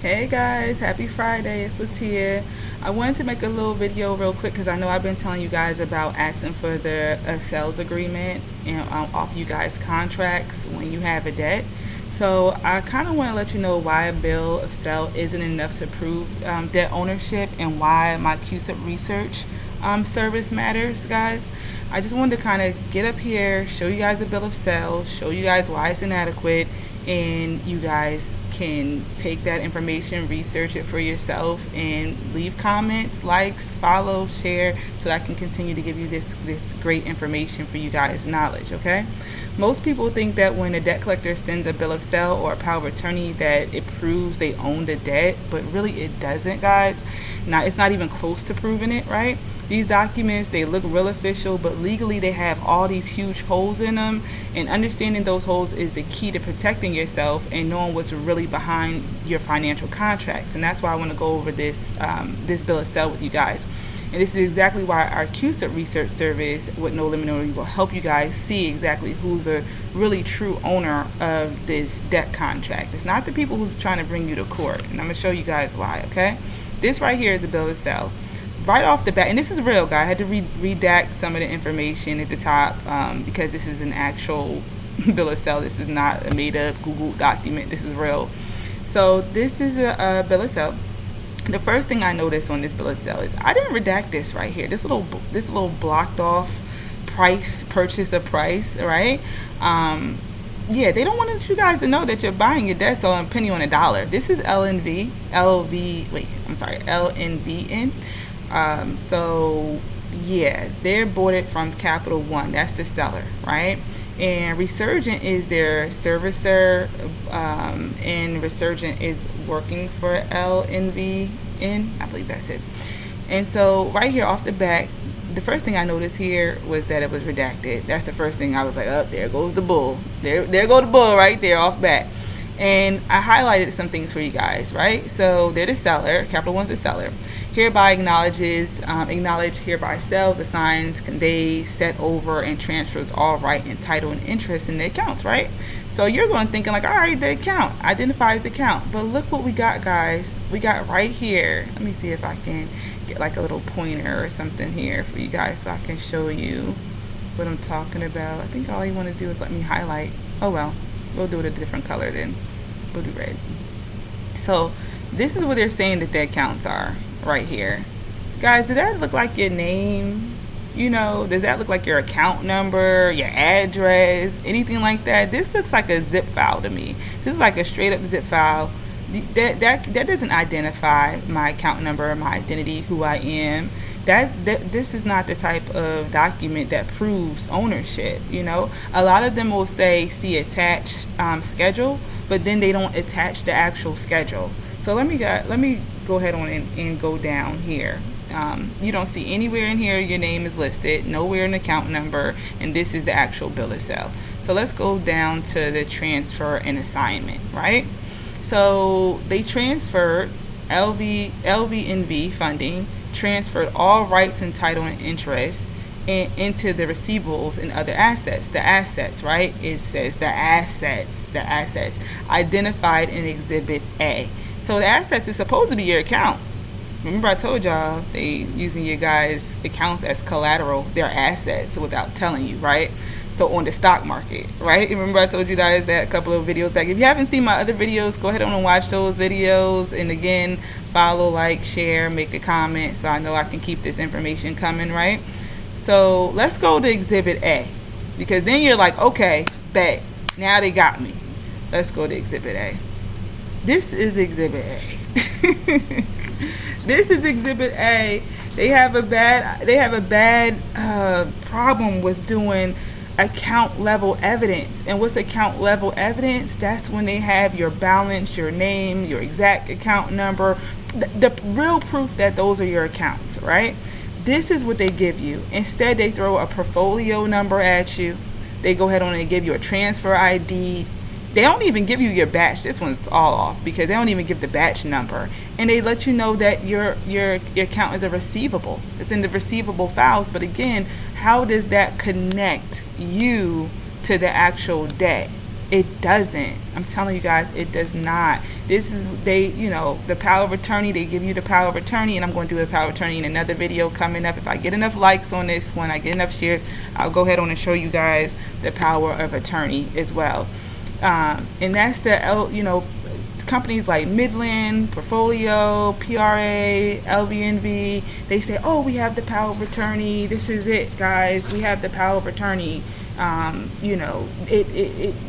Hey guys, happy Friday. It's Latia. I wanted to make a little video real quick because I know I've been telling you guys about asking for the sales agreement and off you guys contracts when you have a debt. So I kind of want to let you know why a bill of sale isn't enough to prove debt ownership and why my CUSIP research service matters, guys. I just wanted to kind of get up here, show you guys a bill of sale, show you guys why it's inadequate, and you guys can take that information, research it for yourself, and leave comments, likes, follow, share, so that I can continue to give you this great information for you guys' knowledge. Okay, most people think that when a debt collector sends a bill of sale or a power of attorney that it proves they own the debt, but really it doesn't, guys. Now, it's not even close to proving it, right? These documents, they look real official, but legally they have all these huge holes in them, and understanding those holes is the key to protecting yourself and knowing what's really behind your financial contracts. And that's why I want to go over this bill of sale with you guys. And this is exactly why our CUSIP research service with No Limit Notary will help you guys see exactly who's a really true owner of this debt contract. It's not the people who's trying to bring you to court, and I'm going to show you guys why, okay? This right here is a bill of sale. Right off the bat, and this is real, guys. I had to redact some of the information at the top because this is an actual bill of sale. This is not a made-up Google document. This is real. So this is a bill of sale. The first thing I noticed on this bill of sale is I didn't redact this right here. This little blocked off purchase of price, right? Yeah, they don't want you guys to know that you're buying your debt so a penny on a dollar. This is LVNN. So yeah, they're bought it from Capital One. That's the seller, right? And Resurgent is their servicer, and Resurgent is working for LVNV. I believe that's it. And so right here off the bat, the first thing I noticed here was that it was redacted. That's the first thing I was like, oh, there goes the bull. There go the bull right there off bat. And I highlighted some things for you guys, right? So they're the seller. Capital One's the seller. Hereby hereby sells, assigns, conveys, set over, and transfers all right and title and interest in the accounts, right? So you're going thinking like, all right, the account identifies the account. But look what we got, guys. We got right here. Let me see if I can get like a little pointer or something here for you guys so I can show you what I'm talking about. I think all you want to do is let me highlight. Oh well, we'll do it a different color then. We'll do red. So this is what they're saying that the accounts are right here. Guys, does that look like your name? You know, does that look like your account number, your address, anything like that? This looks like a zip file to me. This is like a straight up zip file. That doesn't identify my account number, my identity, who I am. This is not the type of document that proves ownership. You know, a lot of them will say see attached schedule, but then they don't attach the actual schedule. So let me go ahead on and go down here. You don't see anywhere in here your name is listed, nowhere an account number, and this is the actual bill of sale. So let's go down to the transfer and assignment, right? So they transferred LVNV funding, transferred all rights and title and interest into the receivables and other assets. The assets, right? It says the assets identified in Exhibit A. So the assets is supposed to be your account. Remember I told y'all they using your guys' accounts as collateral, their assets without telling you, right? So on the stock market, right? Remember I told you guys that a couple of videos back. If you haven't seen my other videos, go ahead on and watch those videos. And again, follow, like, share, make a comment so I know I can keep this information coming, right? So let's go to Exhibit A, because then you're like, okay, bet, now they got me. Let's go to Exhibit A. This is Exhibit A. This is Exhibit A. They have a bad problem with doing account level evidence. And what's account level evidence? That's when they have your balance, your name, your exact account number, the real proof that those are your accounts, right? This is what they give you. Instead, they throw a portfolio number at you. They go ahead on and give you a transfer ID. They don't even give you your batch. This one's all off because they don't even give the batch number. And they let you know that your account is a receivable. It's in the receivable files. But again, how does that connect you to the actual debt? It doesn't. I'm telling you guys, it does not. This is, they, the power of attorney, they give you the power of attorney, and I'm going to do the power of attorney in another video coming up. If I get enough likes on this one, I get enough shares, I'll go ahead on and show you guys the power of attorney as well. And that's the, companies like Midland, Portfolio, PRA, LVNV, they say, oh, we have the power of attorney. This is it, guys. We have the power of attorney.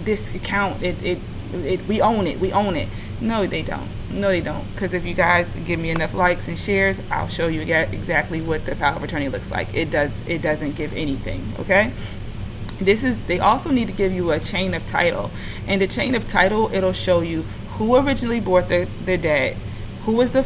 This account, we own it. We own it. No, they don't. No, they don't. Because if you guys give me enough likes and shares, I'll show you exactly what the power of attorney looks like. It doesn't give anything. Okay. They also need to give you a chain of title, and the chain of title, it'll show you who originally bought the debt, who was the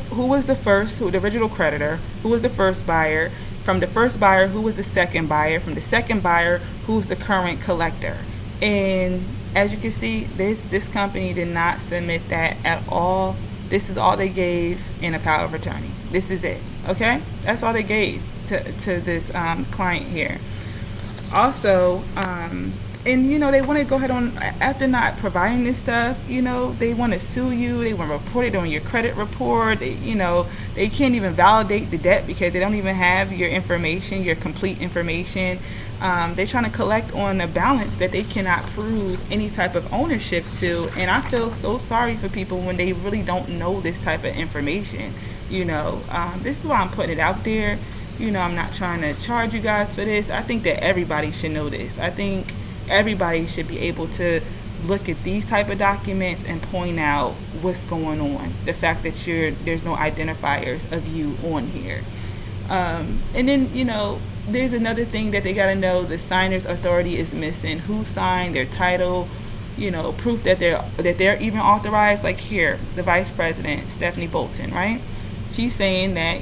original creditor, who was the first buyer, from the first buyer, who was the second buyer, from the second buyer, who's the current collector. And as you can see, this company did not submit that at all. This is all they gave in a power of attorney. This is it. Okay, that's all they gave to this client here. Also, and they want to go ahead on, after not providing this stuff, they want to sue you. They want to report it on your credit report. They can't even validate the debt because they don't even have your information, your complete information. They're trying to collect on a balance that they cannot prove any type of ownership to. And I feel so sorry for people when they really don't know this type of information. This is why I'm putting it out there. I'm not trying to charge you guys for this. I think that everybody should know this. I think everybody should be able to look at these type of documents and point out what's going on. The fact that there's no identifiers of you on here. And then, there's another thing that they got to know. The signer's authority is missing. Who signed, their title, proof that they're even authorized. Like here, the vice president, Stephanie Bolton, right? She's saying that,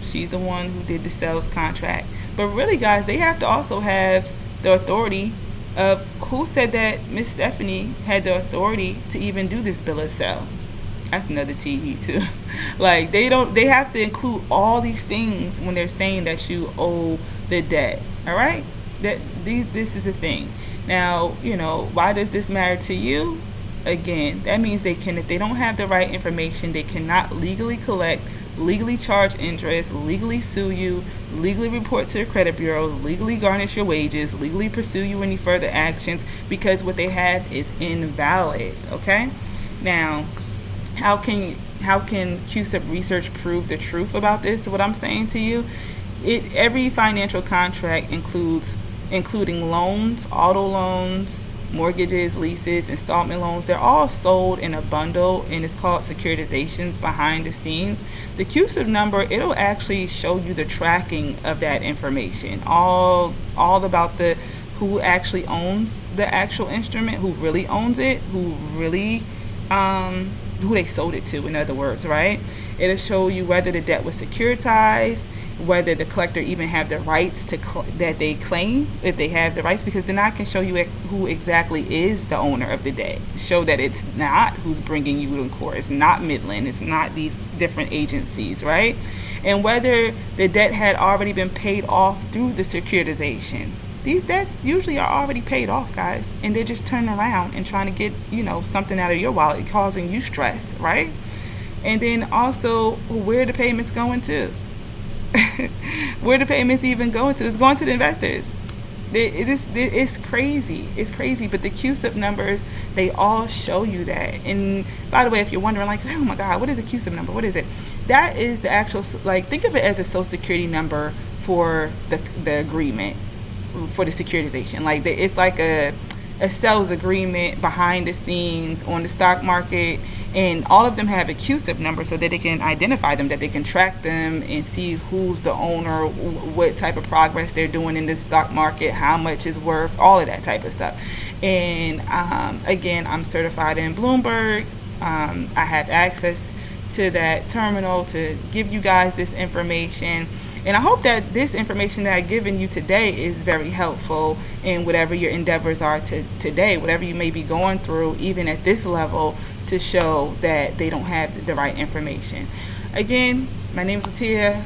she's the one who did the sales contract. But really, guys, they have to also have the authority of who said that Miss Stephanie had the authority to even do this bill of sale. That's another TE too. Like, they have to include all these things when they're saying that you owe the debt. All right? This is the thing. Now, why does this matter to you? Again, that means if they don't have the right information, they cannot legally collect, legally charge interest, legally sue you, legally report to the credit bureaus, legally garnish your wages, legally pursue you any further actions, because what they have is invalid. Okay? Now, how can CUSIP research prove the truth about this? What I'm saying to you, every financial contract including loans, auto loans, mortgages, leases, installment loans, they're all sold in a bundle, and it's called securitizations behind the scenes. The CUSIP number, it'll actually show you the tracking of that information, all about who actually owns the actual instrument, who really owns it, who they sold it to, in other words, right? It'll show you whether the debt was securitized, whether the collector even have the rights that they claim, if they have the rights, because then I can show you who exactly is the owner of the debt. Show that it's not who's bringing you in court. It's not Midland. It's not these different agencies, right? And whether the debt had already been paid off through the securitization. These debts usually are already paid off, guys, and they're just turning around and trying to get, something out of your wallet, causing you stress, right? And then also, where the payments going to? Where the payments even going to? It's going to the investors. It's crazy. It's crazy. But the CUSIP numbers, they all show you that. And by the way, if you're wondering, like, oh my God, what is a CUSIP number? What is it? That is the actual, think of it as a social security number for the agreement, for the securitization. It's like a sales agreement behind the scenes on the stock market, and all of them have a CUSIP number so that they can identify them, that they can track them and see who's the owner, what type of progress they're doing in the stock market, how much is worth, all of that type of stuff. And again, I'm certified in Bloomberg. I have access to that terminal to give you guys this information. And I hope that this information that I've given you today is very helpful in whatever your endeavors are today, whatever you may be going through, even at this level, to show that they don't have the right information. Again, my name is Latia,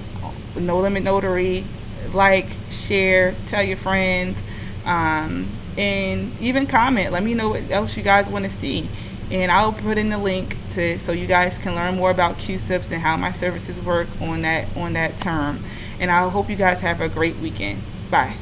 No Limit Notary. Like, share, tell your friends, and even comment. Let me know what else you guys want to see. And I'll put in the link to so you guys can learn more about CUSIPs and how my services work on that term. And I hope you guys have a great weekend. Bye.